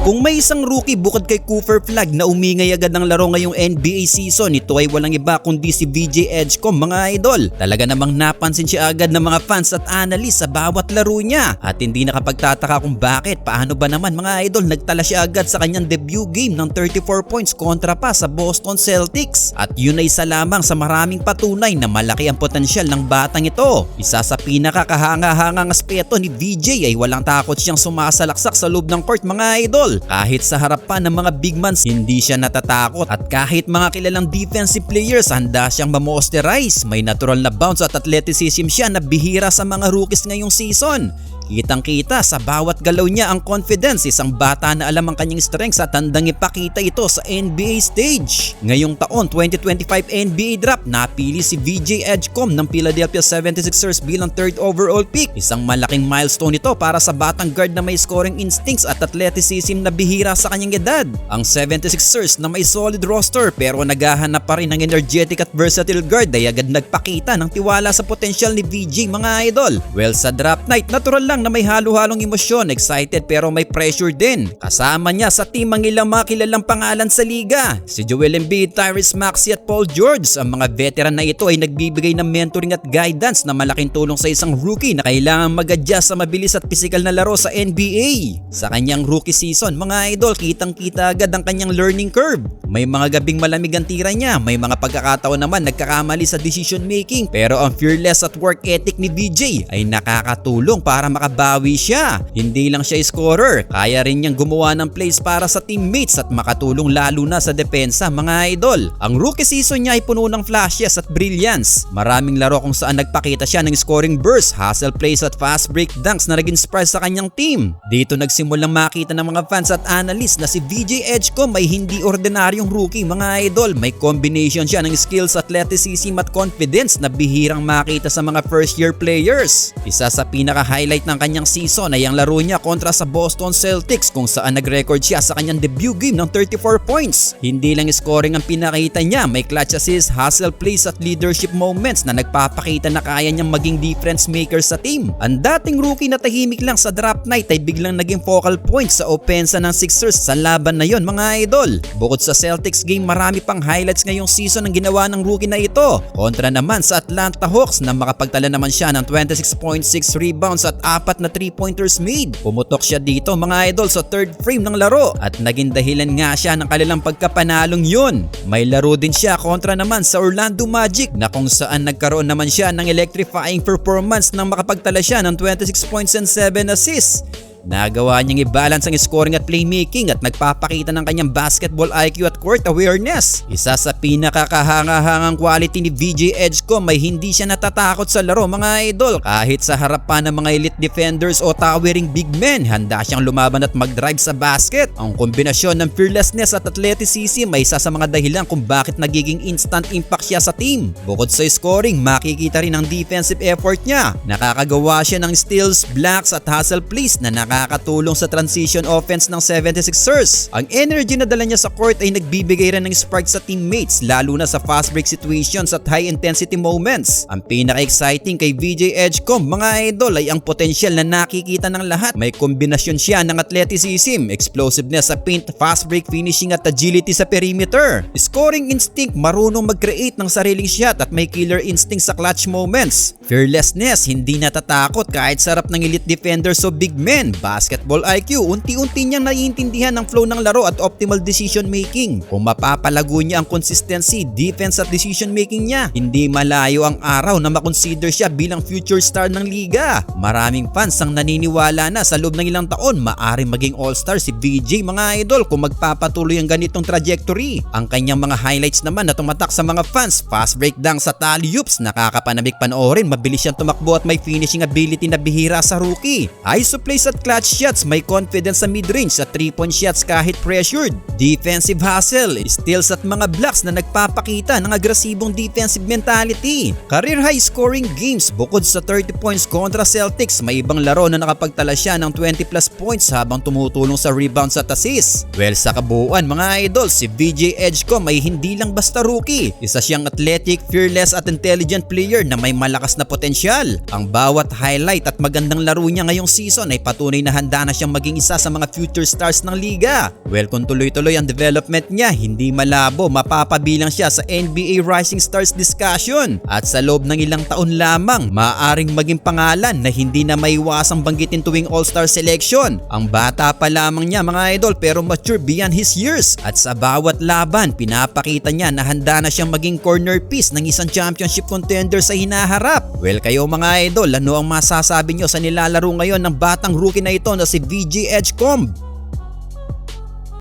Kung may isang rookie bukod kay Cooper Flagg na umingay agad ng laro ngayong NBA season, ito ay walang iba kundi si VJ Edgecombe mga idol. Talaga namang napansin siya agad ng mga fans at analyst sa bawat laro niya at hindi nakapagtataka kung bakit. Paano ba naman mga idol, nagtala siya agad sa kanyang debut game ng 34 points kontra pa sa Boston Celtics at yun ay isa lamang sa maraming patunay na malaki ang potensyal ng batang ito. Isa sa pinakakahanga-hangang aspeto ni VJ ay walang takot siyang sumasalaksak sa loob ng court mga idol. Kahit sa harapan ng mga big man, hindi siya natatakot at kahit mga kilalang defensive players, handa siyang ma-moisterize. May natural na bounce at athleticism siya na bihira sa mga rookies ngayong season. Kitang-kita sa bawat galaw niya ang confidence, isang bata na alam ang kanyang strengths at handang ipakita ito sa NBA stage. Ngayong taon 2025 NBA draft, napili si VJ Edgecombe ng Philadelphia 76ers bilang 3rd overall pick. Isang malaking milestone ito para sa batang guard na may scoring instincts at athleticism na bihira sa kanyang edad. Ang 76ers na may solid roster pero naghahanap pa rin ng energetic at versatile guard ay agad nagpakita ng tiwala sa potensyal ni VJ mga idol. Well, sa draft night, natural lang na may halo-halong emosyon, excited pero may pressure din. Kasama niya sa team ang ilang mga kilalang pangalan sa liga, si Joel Embiid, Tyrese Maxey at Paul George. Ang mga veteran na ito ay nagbibigay ng mentoring at guidance na malaking tulong sa isang rookie na kailangan mag-adjust sa mabilis at pisikal na laro sa NBA. Sa kanyang rookie season mga idol, kitang-kita agad ang kanyang learning curve. May mga gabing malamig ang tira niya, may mga pagkakataon naman nagkakamali sa decision making, pero ang fearless at work ethic ni VJ ay nakakatulong para makabawi siya. Hindi lang siya scorer, kaya rin niyang gumawa ng plays para sa teammates at makatulong lalo na sa depensa mga idol. Ang rookie season niya ay puno ng flashes at brilliance. Maraming laro kung saan nagpakita siya ng scoring burst, hustle plays at fast break dunks na naging surprise sa kanyang team. Dito nagsimulang makita ng mga fans at analysts na si VJ Edgecombe ay hindi ordinaryong rookie mga idol. May combination siya ng skills, athleticism at confidence na bihirang makita sa mga first year players. Isa sa pinaka-highlight ng kanyang season ay ang laro niya kontra sa Boston Celtics kung saan nag-record siya sa kanyang debut game ng 34 points. Hindi lang scoring ang pinakita niya, may clutch assist, hustle plays at leadership moments na nagpapakita na kaya niyang maging difference maker sa team. Ang dating rookie na tahimik lang sa draft night ay biglang naging focal point sa opensa ng Sixers sa laban na yon mga idol. Bukod sa Celtics game, marami pang highlights ngayong season ang ginawa ng rookie na ito. Kontra naman sa Atlanta Hawks na makapagtala naman siya ng 26.6 rebounds at 4 na 3-pointers made. Pumutok siya dito mga idol sa third frame ng laro at naging dahilan nga siya ng kanilang pagkapanalong yun. May laro din siya kontra naman sa Orlando Magic na kung saan nagkaroon naman siya ng electrifying performance nang makapagtala siya ng 26 points and 7 assists. Nagawa niyang i-balance ang scoring at playmaking at nagpapakita ng kanyang basketball IQ at court awareness. Isa sa pinakakahanga-hangang quality ni VJ Edgecombe ay hindi siya natatakot sa laro mga idol. Kahit sa harapan ng mga elite defenders o towering big men, handa siyang lumaban at mag-drive sa basket. Ang kombinasyon ng fearlessness at athleticism ay isa sa mga dahilan kung bakit nagiging instant impact siya sa team. Bukod sa scoring, makikita rin ang defensive effort niya. Nakakagawa siya ng steals, blocks at hustle plays na nakakatulong sa transition offense ng 76ers. Ang energy na dala niya sa court ay nagbibigay rin ng spark sa teammates lalo na sa fast break situations at high intensity moments. Ang pinaka-exciting kay VJ Edgecombe mga idol ay ang potensyal na nakikita ng lahat. May kombinasyon siya ng athleticism, explosiveness sa paint, fast break finishing at agility sa perimeter. Scoring instinct, marunong mag-create ng sariling shot at may killer instinct sa clutch moments. Fearlessness, hindi natatakot kahit sarap ng elite defenders o big men. Basketball IQ, unti-unti niyang naiintindihan ang flow ng laro at optimal decision making. Kung mapapalago niya ang consistency, defense at decision making niya, hindi malayo ang araw na makonsider siya bilang future star ng liga. Maraming fans ang naniniwala na sa loob ng ilang taon maaring maging all-star si VJ mga idol kung magpapatuloy ang ganitong trajectory. Ang kanyang mga highlights naman na tumatak sa mga fans, fast breakdown sa alley-oops, nakakapanabik panoorin, mabilis siyang tumakbo at may finishing ability na bihira sa rookie. ISO plays at clutch shots, may confidence sa mid-range at 3-point shots kahit pressured. Defensive hustle, steals at mga blocks na nagpapakita ng agresibong defensive mentality. Career high scoring games, bukod sa 30 points kontra Celtics, may ibang laro na nakapagtala siya ng 20 plus points habang tumutulong sa rebounds at assists. Well, sa kabuuan mga idol, si VJ Edgecombe ay hindi lang basta rookie. Isa siyang athletic, fearless at intelligent player na may malakas na potensyal. Ang bawat highlight at magandang laro niya ngayong season ay patunay patunay na handa na siyang maging isa sa mga future stars ng liga. Well, kung tuloy-tuloy ang development niya, hindi malabo mapapabilang siya sa NBA Rising Stars discussion at sa loob ng ilang taon lamang maaaring maging pangalan na hindi na maiwasang banggitin tuwing All-Star selection. Ang bata pa lamang niya mga idol pero mature beyond his years at sa bawat laban pinapakita niya na handa na siyang maging corner piece ng isang championship contender sa hinaharap. Well, kayo mga idol, ano ang masasabi nyo sa nilalaro ngayon ng batang rookie na ito na si VJ Edgecomb?